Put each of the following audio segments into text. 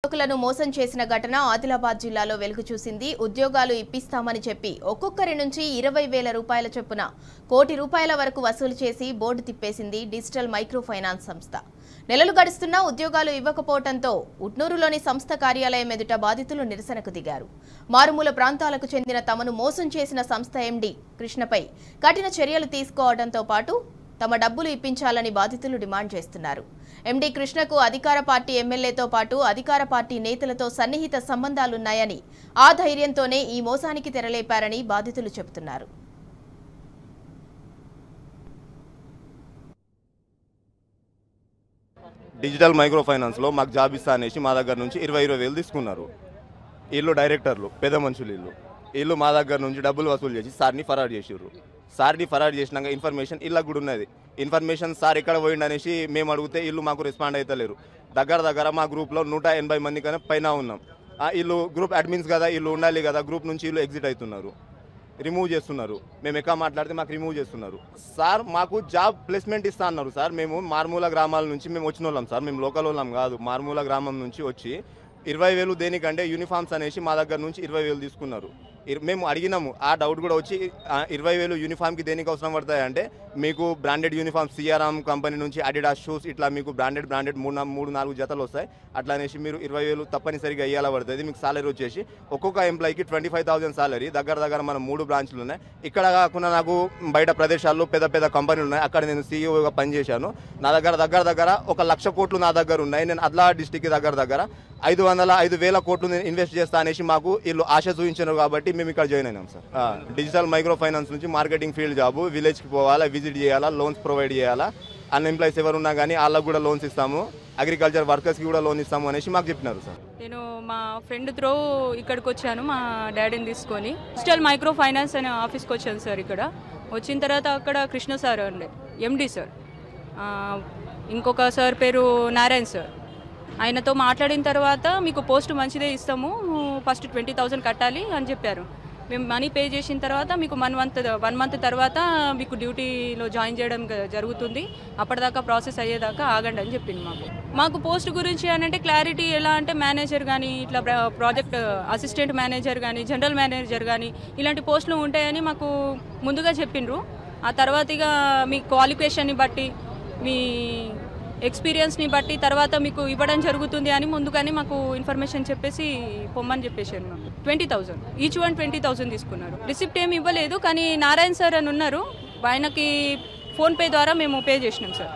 యువకులను మోసం చేసిన ఘటన ఆదిలాబాద్ జిల్లాలో వెలుగు చూసింది. ఉద్యోగాలు ఇప్పిస్తామని చెప్పి ఒక్కొక్కరి నుంచి 20,000 రూపాయల చొప్పున కోటి రూపాయల వరకు వసూలు చేసి బోర్డు తిప్పేసింది డిజిటల్ మైక్రో ఫైనాన్స్ సంస్థ. నెలలు గడుస్తున్నా ఉద్యోగాలు ఇవ్వకపోవడంతో ఉట్నూరులోని సంస్థ కార్యాలయం ఎదుట బాధితులు నిరసనకు దిగారు. మారుమూల ప్రాంతాలకు చెందిన తమను మోసం చేసిన సంస్థ ఎండీ కృష్ణపై కఠిన చర్యలు తీసుకోవడంతో పాటు తమ డబ్బులు ఇప్పించాలని బాధితులు డిమాండ్ చేస్తున్నారు. ఎండీ కృష్ణకు అధికార పార్టీ ఎమ్మెల్యేతో పాటు అధికార పార్టీ నేతలతో సన్నిహిత సంబంధాలున్నాయని, ఆ ధైర్యంతోనే ఈ మోసానికి తెరలేపారని బాధితులు చెబుతున్నారు. డిజిటల్ మైక్రో ఫైనాన్స్ లో మాకు జాబ్ ఇస్తా అనేసి మా దగ్గర నుంచి 20,000 తీసుకున్నారు. వీళ్ళు డైరెక్టర్లు, పెద్ద మనుషులు. వీళ్ళు మా దగ్గర నుంచి డబ్బులు వసూలు చేసి సార్ని ఫరాడ్ చేసారు. సార్ని ఫరాడ్ చేసినాక ఇన్ఫర్మేషన్ ఇలా కూడా ఉన్నది. ఇన్ఫర్మేషన్ సార్ ఎక్కడ పోయింది అనేసి మేము అడిగితే వీళ్ళు మాకు రెస్పాండ్ అవుతలేరు. దగ్గర మా గ్రూప్లో 180 మంది కన్నా పైన ఉన్నాం. వీళ్ళు గ్రూప్ అడ్మిన్స్ కదా, వీళ్ళు ఉండాలి కదా, గ్రూప్ నుంచి వీళ్ళు ఎగ్జిట్ అవుతున్నారు, రిమూవ్ చేస్తున్నారు. మేము ఎక్కడ మాట్లాడితే మాకు రిమూవ్ చేస్తున్నారు. సార్ మాకు జాబ్ ప్లేస్మెంట్ ఇస్తా అన్నారు. సార్ మేము మారుమూల గ్రామాల నుంచి మేము వచ్చిన వాళ్ళం సార్, మేము లోకల్ వాళ్ళం కాదు. మారుమూల గ్రామం నుంచి వచ్చి 20,000 దేనికంటే యూనిఫామ్స్ అనేసి మా దగ్గర నుంచి 20,000 తీసుకున్నారు. మేము అడిగినాము, ఆ డౌట్ కూడా వచ్చి 20,000 యూనిఫామ్కి దేనికి అవసరం పడతాయి అంటే, మీకు బ్రాండెడ్ యూనిఫామ్ సిఆర్ఎం కంపెనీ నుంచి అడిడాస్ షూస్ ఇట్లా మీకు బ్రాండెడ్ 3-4 జతలు వస్తాయి. అట్లా అనేసి మీరు 20,000 తప్పనిసరిగా అయ్యేలా పడుతుంది. మీకు సాలరీ వచ్చేసి ఒక్కొక్క ఎంప్లాయీకి 25,000 సాలరీ. దగ్గర మనం 3 బ్రాంచ్లు ఉన్నాయి. ఇక్కడ కాకుండా నాకు బయట ప్రదేశాల్లో పెద్ద కంపెనీలు ఉన్నాయి. అక్కడ నేను సీఈఓగా పనిచేశాను. నా దగ్గర 1,00,000 కోట్లు నా దగ్గర ఉన్నాయి. నేను ఆదిలాబాద్ డిస్టిక్కి దగ్గర 5,000 కోట్లు నేను ఇన్వెస్ట్ చేస్తా అనేసి మాకు వీళ్ళు ఆశ చూపించారు. కాబట్టి మేము ఇక్కడ జాయిన్ అయినాం సార్. డిజిటల్ మైక్రో ఫైనాన్స్ నుంచి మార్కెటింగ్ ఫీల్డ్ జాబ్, విలేజ్కి పోవాలా, విజిట్ చేయాలా, లోన్స్ ప్రొవైడ్ చేయాలా, అన్ఎంప్లాయీస్ ఎవరున్నా కానీ వాళ్ళకు కూడా లోన్స్ ఇస్తాము, అగ్రికల్చర్ వర్కర్స్కి కూడా లోన్ ఇస్తాము అనేసి మాకు చెప్పినారు సార్. నేను మా ఫ్రెండ్ త్రో ఇక్కడికి వచ్చాను, మా డాడీని తీసుకొని. డిజిటల్ మైక్రో ఫైనాన్స్ అనే ఆఫీస్కి వచ్చాను సార్. ఇక్కడ వచ్చిన తర్వాత అక్కడ కృష్ణ సార్ అండి, ఎండీ సార్, ఇంకొక సార్ పేరు నారాయణ్ సార్. ఆయనతో మాట్లాడిన తర్వాత మీకు పోస్ట్ మంచిదే ఇస్తాము, ఫస్ట్ 20,000 కట్టాలి అని చెప్పారు. మేము మనీ పే చేసిన తర్వాత మీకు 1 మంత్ తర్వాత మీకు డ్యూటీలో జాయిన్ చేయడం జరుగుతుంది, అప్పటిదాకా ప్రాసెస్ అయ్యేదాకా ఆగండి అని చెప్పింది మాకు పోస్ట్ గురించి అంటే క్లారిటీ ఎలా అంటే, మేనేజర్ కానీ, ఇట్లా ప్రాజెక్ట్ అసిస్టెంట్ మేనేజర్ కానీ, జనరల్ మేనేజర్ కానీ ఇలాంటి పోస్టులు ఉంటాయని మాకు ముందుగా చెప్పిండ్రు. ఆ తర్వాత ఇక మీ క్వాలిఫికేషన్ని బట్టి, మీ ఎక్స్పీరియన్స్ని బట్టి తర్వాత మీకు ఇవ్వడం జరుగుతుంది అని ముందుగానే మాకు ఇన్ఫర్మేషన్ చెప్పేసి పొమ్మని చెప్పేసారు. మాకు 20,000 ఈచ్ వన్ 20,000 తీసుకున్నారు. రిసిప్ట్ ఏమి ఇవ్వలేదు, కానీ నారాయణ్ సార్ అని ఉన్నారు, ఆయనకి ఫోన్పే ద్వారా మేము పే చేసినాం సార్.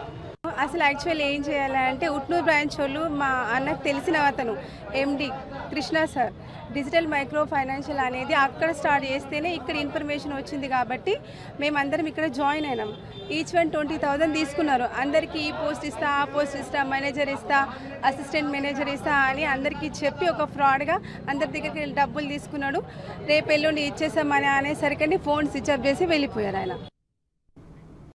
అసలు యాక్చువల్లీ ఏం చేయాలంటే, ఉట్నూరు బ్రాంచ్ వాళ్ళు మా అన్నకు తెలిసిన అతను MD Krishna sir digital micro financial అనేది అక్కడ స్టార్ట్ చేస్తేనే ఇక్కడ ఇన్ఫర్మేషన్ వచ్చింది. కాబట్టి మేమందరం ఇక్కడ జాయిన్ అయినాం. ఈచ్ వన్ 20,000 తీసుకున్నారు. అందరికీ ఈ పోస్ట్ ఇస్తా, ఆ పోస్ట్ ఇస్తా, మేనేజర్ ఇస్తా, అసిస్టెంట్ మేనేజర్ ఇస్తా అని అందరికీ చెప్పి ఒక ఫ్రాడ్గా అందరి దగ్గరికి డబ్బులు తీసుకున్నాడు. రేపు ఎల్లుండి ఇచ్చేసామని అనేసరికి ఫోన్ స్విచ్ ఆఫ్ చేసి వెళ్ళిపోయారు ఆయన.